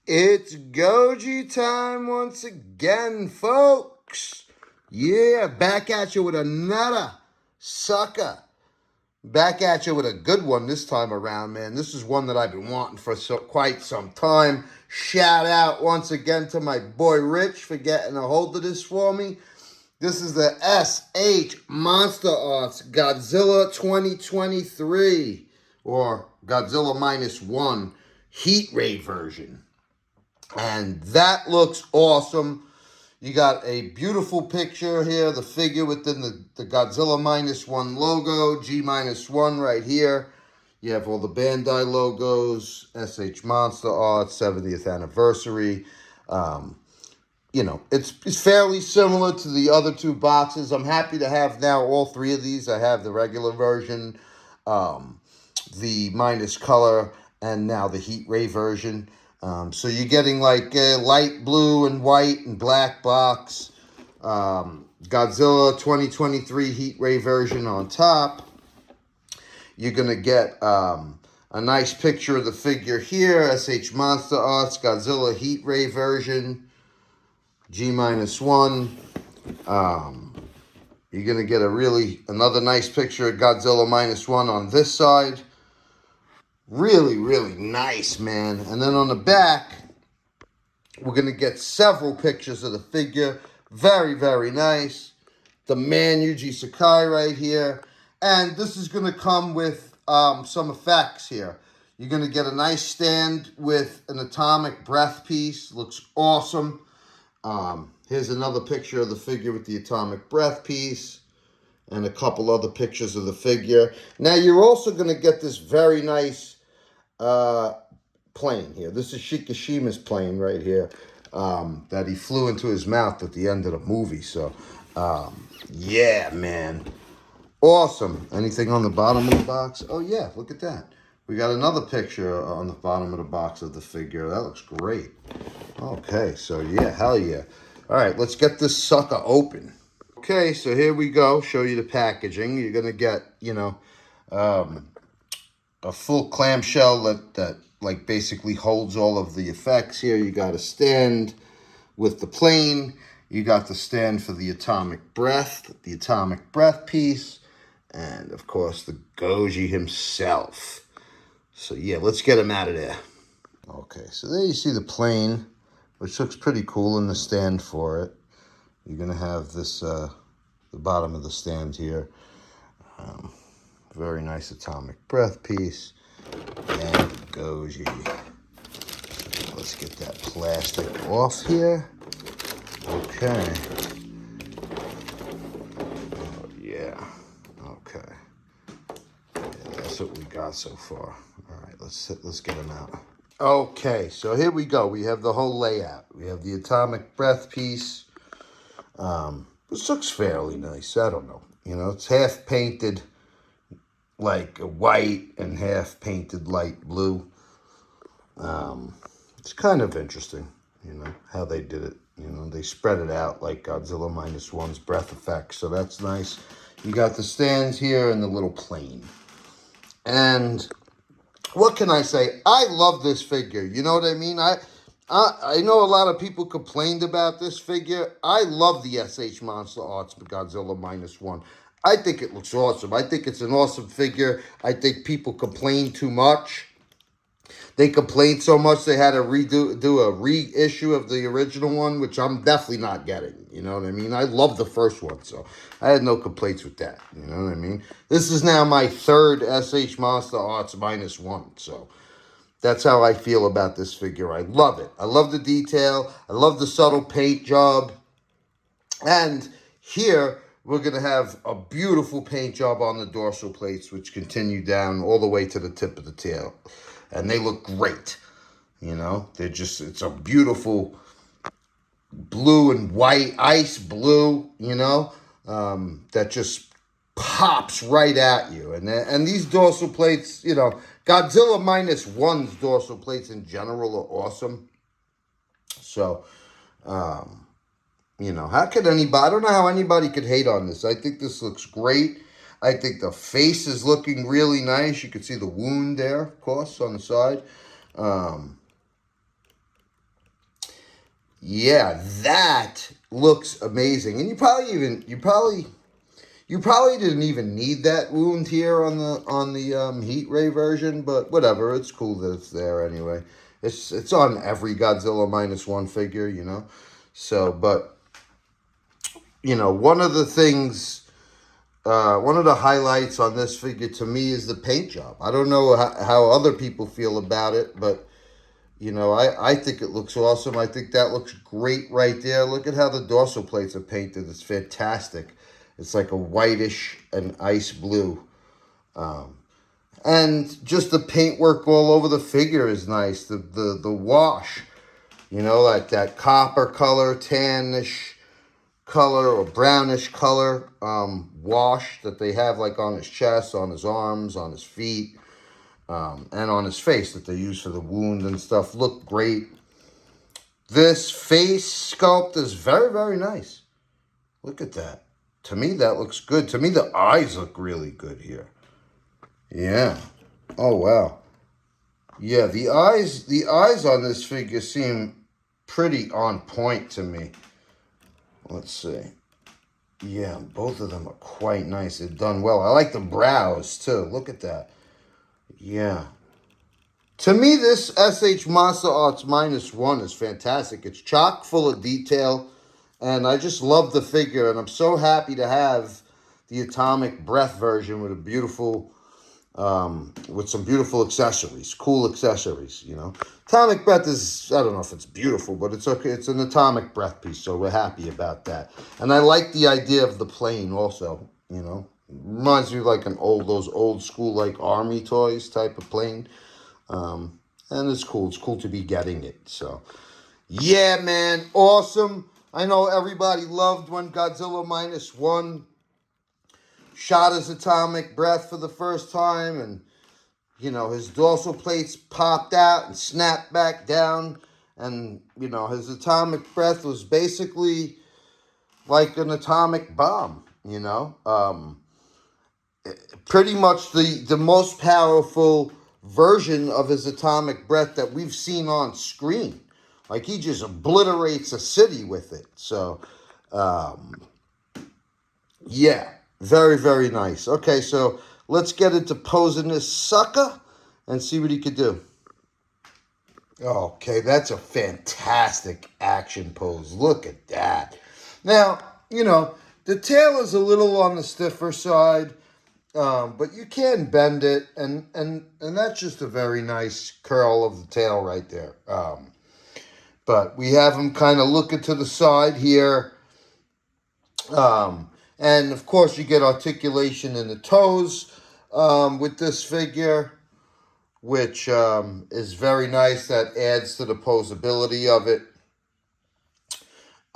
It's Goji time once again, folks. Yeah, back at you with another sucker. Back at you with a good one this time around, man. This is one that I've been wanting for quite some time. Shout out once again to my boy Rich for getting a hold of this for me. This is the SH Monsterarts Godzilla 2023, or Godzilla -1 Heat Ray version. And that looks awesome. You got a beautiful picture here, the figure within the Godzilla -1 logo, G-1 right here. You have all the Bandai logos, SH Monsterarts, 70th anniversary. You know, it's fairly similar to the other two boxes. I'm happy to have now all three of these. I have the regular version, the minus color, and now the Heat Ray version. So you're getting like a light blue and white and black box. Godzilla 2023 Heat Ray version on top. You're going to get a nice picture of the figure here. SH Monsterarts Godzilla Heat Ray version. G-1. You're going to get another nice picture of Godzilla -1 on this side. Really, really nice, man. And then on the back, we're going to get several pictures of the figure. Very, very nice. The man Yuji Sakai right here. And this is going to come with some effects here. You're going to get a nice stand with an atomic breath piece. Looks awesome. Here's another picture of the figure with the atomic breath piece. And a couple other pictures of the figure. Now, you're also going to get this very nice plane here. This is Shikishima's plane right here that he flew into his mouth at the end of the movie. So, yeah, man. Awesome. Anything on the bottom of the box? Oh, yeah, look at that. We got another picture on the bottom of the box of the figure. That looks great. Okay, so yeah, hell yeah. All right, let's get this sucker open. Okay, so here we go. Show you the packaging. You're going to get, you know, a full clamshell that like basically holds all of the effects here. You got a stand with the plane. You got the stand for the atomic breath piece, and of course the Goji himself. So yeah, let's get him out of there. Okay, so there you see the plane, which looks pretty cool, and the stand for it. You're gonna have this the bottom of the stand here. Very nice atomic breath piece. And Goji. Let's get that plastic off here. Okay. Oh, yeah. Okay. Yeah, that's what we got so far. All right, let's get them out. Okay, so here we go. We have the whole layout. We have the atomic breath piece. This looks fairly nice. I don't know. You know, it's half painted like white and half painted light blue. It's kind of interesting, you know, how they did it. You know, they spread it out like Godzilla -1's breath effect, so that's nice. You got the stands here and the little plane. And what can I say? I love this figure. You know what I mean? I know a lot of people complained about this figure. I love the SH Monsterarts Godzilla -1. I think it looks awesome. I think it's an awesome figure. I think people complain too much. They complained so much they had to do a reissue of the original one, which I'm definitely not getting. You know what I mean? I love the first one, so I had no complaints with that. You know what I mean? This is now my third SH Monsterarts -1, so that's how I feel about this figure. I love it. I love the detail. I love the subtle paint job. And here, we're going to have a beautiful paint job on the dorsal plates, which continue down all the way to the tip of the tail. And they look great. You know, it's a beautiful blue and white, ice blue, you know, that just pops right at you. And these dorsal plates, you know, Godzilla -1's dorsal plates in general are awesome. So, you know, how could anybody, I don't know how anybody could hate on this. I think this looks great. I think the face is looking really nice. You can see the wound there, of course, on the side. Yeah, that looks amazing. And you probably didn't even need that wound here on the heat ray version, but whatever, it's cool that it's there anyway. It's on every Godzilla -1 figure, you know. So, but one of the things, one of the highlights on this figure to me is the paint job. I don't know how other people feel about it, but I think it looks awesome. I think that looks great right there. Look at how the dorsal plates are painted. It's fantastic. It's like a whitish and ice blue. And just the paintwork all over the figure is nice. The wash, like that copper color, tannish color or brownish color wash that they have like on his chest, on his arms, on his feet, and on his face that they use for the wound and stuff. Look great. This face sculpt is very, very nice. Look at that. To me, that looks good. To me, the eyes look really good here. Yeah. Oh, wow. Yeah, the eyes on this figure seem pretty on point to me. Let's see. Yeah, both of them are quite nice. They're done well. I like the brows, too. Look at that. Yeah. To me, this SH Monsterarts -1 is fantastic. It's chock full of detail. And I just love the figure, and I'm so happy to have the Atomic Breath version with with some beautiful accessories, cool accessories, Atomic Breath is, I don't know if it's beautiful, but it's okay. It's an Atomic Breath piece, so we're happy about that. And I like the idea of the plane also, Reminds me of like those old school, like army toys type of plane. And it's cool. It's cool to be getting it, so. Yeah, man, awesome. I know everybody loved when Godzilla -1 shot his atomic breath for the first time, and his dorsal plates popped out and snapped back down, and his atomic breath was basically like an atomic bomb. Pretty much the most powerful version of his atomic breath that we've seen on screen. Like, he just obliterates a city with it. So, yeah, very, very nice. Okay, so let's get into posing this sucker and see what he could do. Okay, that's a fantastic action pose. Look at that. Now, the tail is a little on the stiffer side, but you can bend it, and that's just a very nice curl of the tail right there. But we have him kind of looking to the side here. And, of course, you get articulation in the toes with this figure, which is very nice. That adds to the posability of it.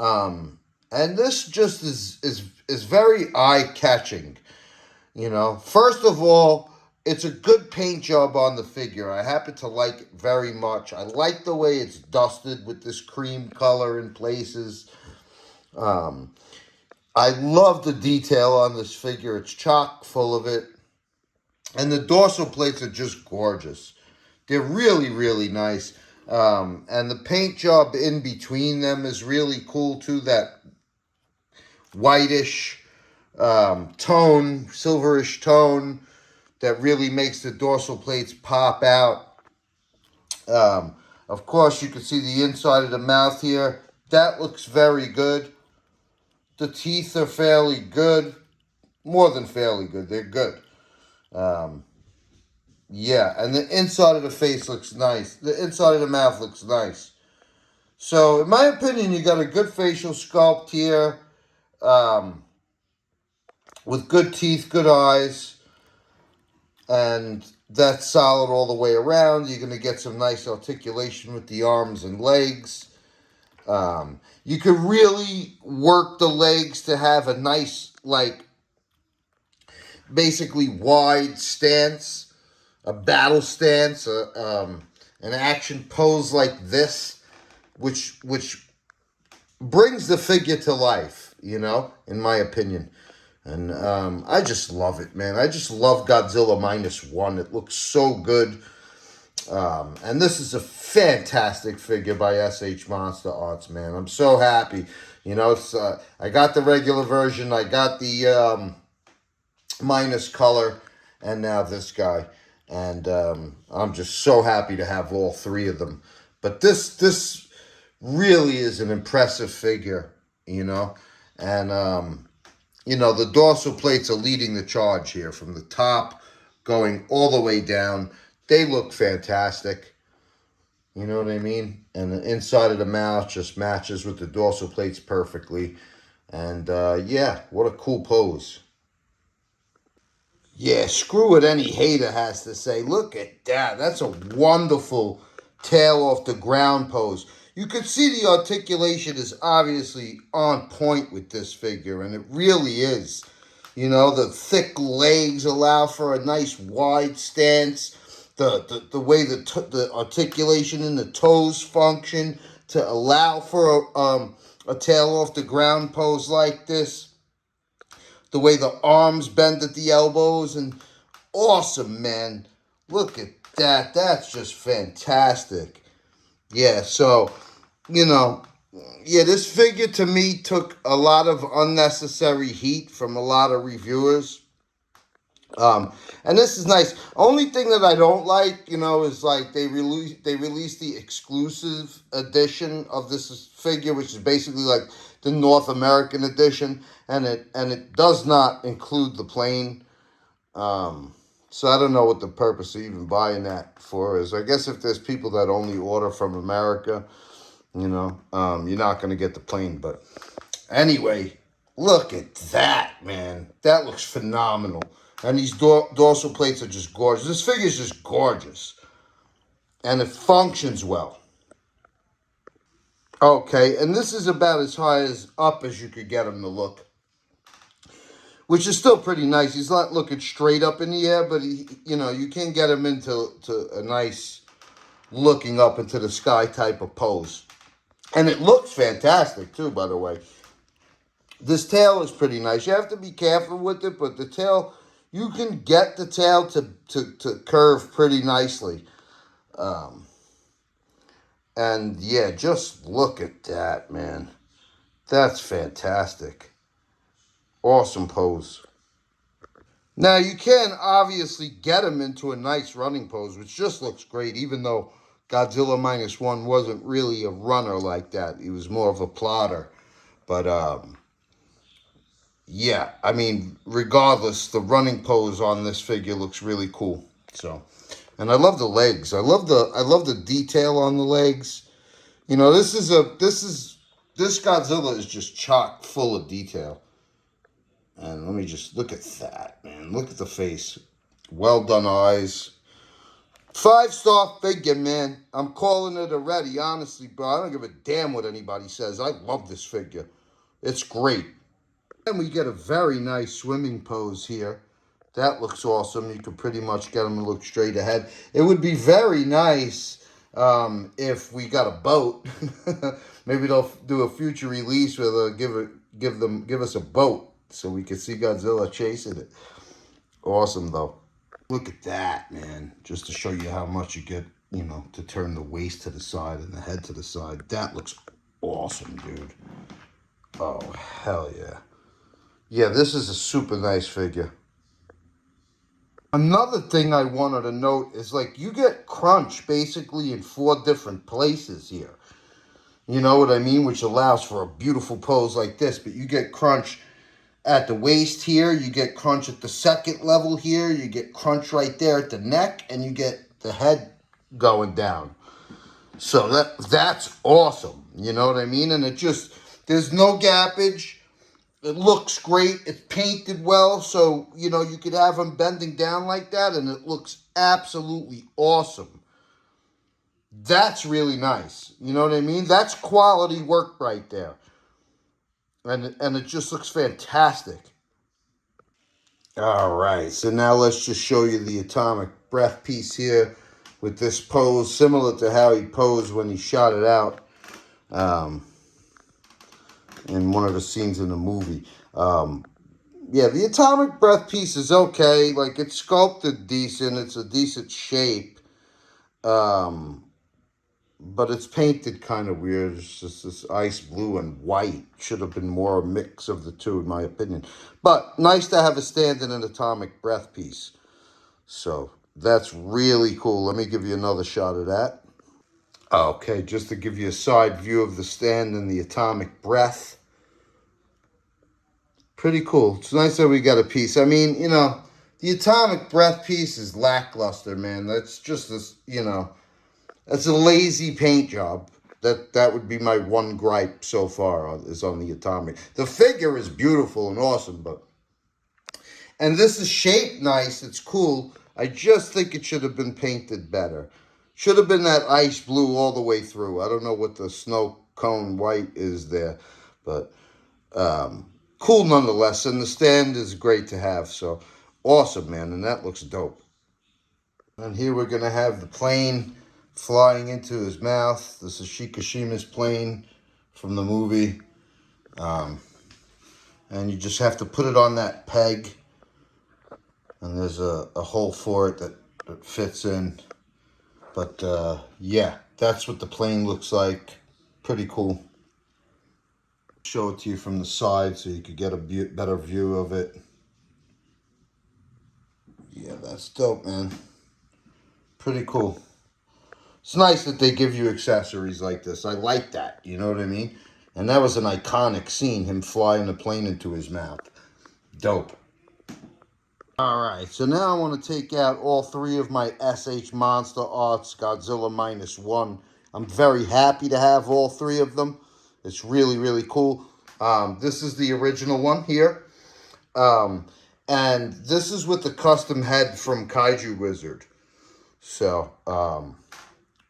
And this just is very eye-catching. First of all, it's a good paint job on the figure. I happen to like it very much. I like the way it's dusted with this cream color in places. I love the detail on this figure. It's chock full of it. And the dorsal plates are just gorgeous. They're really, really nice. And the paint job in between them is really cool too. That whitish tone, silverish tone, that really makes the dorsal plates pop out. Of course, you can see the inside of the mouth here. That looks very good. The teeth are fairly good. More than fairly good. They're good. Yeah, and the inside of the face looks nice. The inside of the mouth looks nice. So, in my opinion, you got a good facial sculpt here. With good teeth, good eyes. And that's solid all the way around. You're going to get some nice articulation with the arms and legs. You can really work the legs to have a nice, like, basically wide stance, a battle stance, an action pose like this, which brings the figure to life, in my opinion. And I just love it, man. I just love Godzilla -1. It looks so good. And this is a fantastic figure by SH Monsterarts, man. I'm so happy. You know, it's I got the regular version, I got the minus color, and now this guy. And I'm just so happy to have all three of them. But this really is an impressive figure, you know. And, you know, the dorsal plates are leading the charge here from the top going all the way down. They look fantastic. You know what I mean? And the inside of the mouth just matches with the dorsal plates perfectly. And, yeah, what a cool pose. Yeah, screw what any hater has to say. Look at that. That's a wonderful tail off the ground pose. You could see the articulation is obviously on point with this figure, and it really is. You know, the thick legs allow for a nice wide stance. The way the articulation in the toes function to allow for a tail off the ground pose like this. The way the arms bend at the elbows, and awesome, man. Look at that. That's just fantastic. Yeah, so, you know, yeah, this figure to me took a lot of unnecessary heat from a lot of reviewers. And this is nice. Only thing that I don't like, you know, is like they released the exclusive edition of this figure, which is basically like the North American edition, and it does not include the plane. So I don't know what the purpose of even buying that for is. I guess if there's people that only order from America, you know, you're not going to get the plane. But anyway, look at that, man. That looks phenomenal. And these dorsal plates are just gorgeous. This figure is just gorgeous. And it functions well. Okay, and this is about as high up as you could get him to look. Which is still pretty nice. He's not looking straight up in the air, but he, you know, you can get him into a nice looking up into the sky type of pose. And it looks fantastic too, by the way. This tail is pretty nice. You have to be careful with it, but the tail, you can get the tail to curve pretty nicely. And yeah, just look at that, man. That's fantastic. Awesome pose. Now, you can obviously get him into a nice running pose, which just looks great, even though Godzilla -1 wasn't really a runner like that. He was more of a plotter. But, yeah, I mean, regardless, the running pose on this figure looks really cool. So, and I love the legs. I love the detail on the legs. You know, this Godzilla is just chock full of detail. And let me just look at that, man. Look at the face. Well done eyes. 5-star figure, man. I'm calling it already, honestly, bro. I don't give a damn what anybody says. I love this figure. It's great. And we get a very nice swimming pose here. That looks awesome. You can pretty much get him to look straight ahead. It would be very nice if we got a boat. Maybe they'll do a future release where they'll give us a boat so we can see Godzilla chasing it. Awesome, though. Look at that, man. Just to show you how much you get, you know, to turn the waist to the side and the head to the side. That looks awesome, dude. Oh, hell yeah. Yeah, this is a super nice figure. Another thing I wanted to note is, like, you get crunch basically in 4 different places here. You know what I mean? Which allows for a beautiful pose like this. But you get crunch at the waist here. You get crunch at the second level here. You get crunch right there at the neck. And you get the head going down. So that's awesome. You know what I mean? And it just, there's no gappage. It looks great. It's painted well. So, you know, you could have them bending down like that. And it looks absolutely awesome. That's really nice. You know what I mean? That's quality work right there. And it just looks fantastic. All right. So now let's just show you the atomic breath piece here with this pose, similar to how he posed when he shot it out in one of the scenes in the movie. Yeah, the atomic breath piece is okay. Like, it's sculpted decent. It's a decent shape. Um, but it's painted kind of weird. It's just this ice blue and white. Should have been more a mix of the two, in my opinion. But nice to have a stand in an atomic breath piece. So that's really cool. Let me give you another shot of that. Okay, just to give you a side view of the stand and the atomic breath. Pretty cool. It's nice that we got a piece. I mean, you know, the atomic breath piece is lackluster, man. That's just this, you know, that's a lazy paint job. That would be my one gripe so far is on the atomic. The figure is beautiful and awesome, but and this is shaped nice. It's cool. I just think it should have been painted better. Should have been that ice blue all the way through. I don't know what the snow cone white is there, but cool nonetheless. And the stand is great to have. So awesome, man. And that looks dope. And here we're going to have the plane flying into his mouth. This is Shikishima's plane from the movie. And you just have to put it on that peg. And there's a hole for it that fits in. But yeah, that's what the plane looks like. Pretty cool. Show it to you from the side so you could get a better view of it. Yeah, that's dope, man. Pretty cool. It's nice that they give you accessories like this. I like that, you know what I mean? And that was an iconic scene, him flying the plane into his mouth. Dope. Alright, so now I want to take out all three of my SH Monsterarts Godzilla -1. I'm very happy to have all three of them. It's really, really cool. This is the original one here. And this is with the custom head from Kaiju Wizard. So,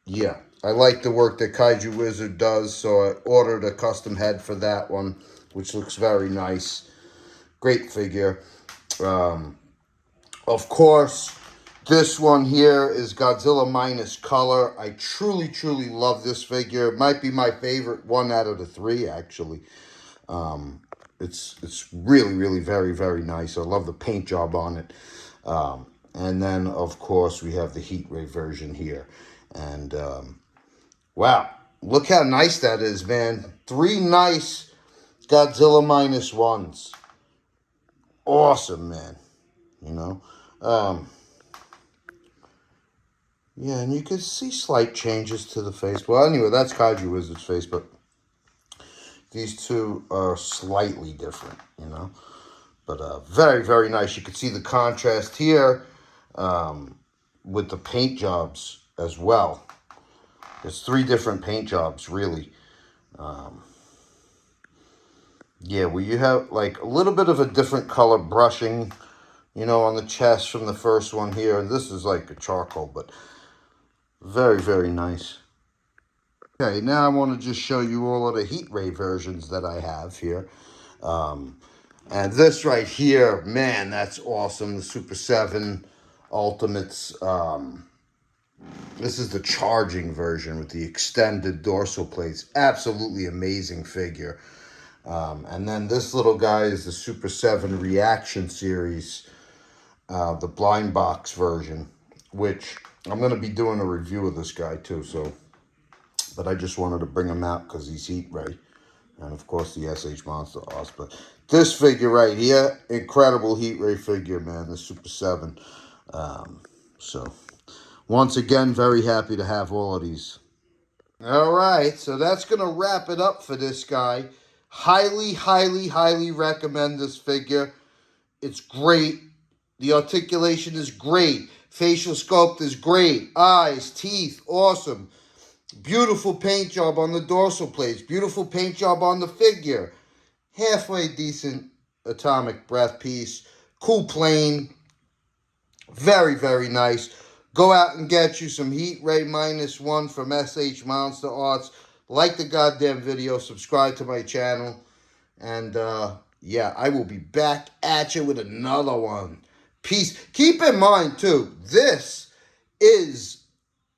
yeah, I like the work that Kaiju Wizard does, so I ordered a custom head for that one, which looks very nice. Great figure. Of course, this one here is Godzilla minus color. I truly, truly love this figure. It might be my favorite one out of the three, actually. It's really, really very, very nice. I love the paint job on it. And then, of course, we have the heat ray version here. And, wow, look how nice that is, man. Three nice Godzilla -1s. Awesome, man. You know? Yeah, and you can see slight changes to the face. Well, anyway, that's Kaiju Wizard's face, but these two are slightly different, you know? But very, very nice. You can see the contrast here with the paint jobs as well. There's three different paint jobs, really. Yeah, where you have like a little bit of a different color brushing, you know, on the chest from the first one here. This is like a charcoal, but very, very nice. Okay, now I want to just show you all of the heat ray versions that I have here. And this right here, man, that's awesome. The Super 7 Ultimates. This is the charging version with the extended dorsal plates. Absolutely amazing figure. And then this little guy is the Super 7 Reaction Series, the blind box version, which I'm going to be doing a review of this guy too. So, but I just wanted to bring him out because he's heat ray. And of course the SH Monsterarts. But this figure right here, incredible heat ray figure, man, the Super 7. So, once again, very happy to have all of these. All right, so that's going to wrap it up for this guy. Highly, highly, highly recommend this figure. It's great. The articulation is great. Facial sculpt is great. Eyes, teeth, awesome. Beautiful paint job on the dorsal plates. Beautiful paint job on the figure. Halfway decent atomic breath piece. Cool plane. Very, very nice. Go out and get you some Heat Ray -1 from SH Monsterarts. Like the goddamn video. Subscribe to my channel. And, yeah, I will be back at you with another one. Peace. Keep in mind, too, this is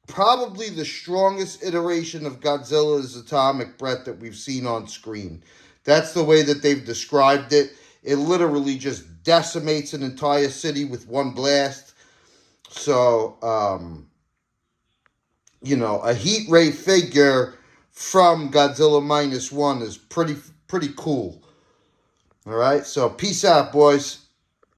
probably the strongest iteration of Godzilla's atomic breath that we've seen on screen. That's the way that they've described it. It literally just decimates an entire city with one blast. So, you know, a heat ray figure from Godzilla -1 is pretty cool. All right, so peace out, boys.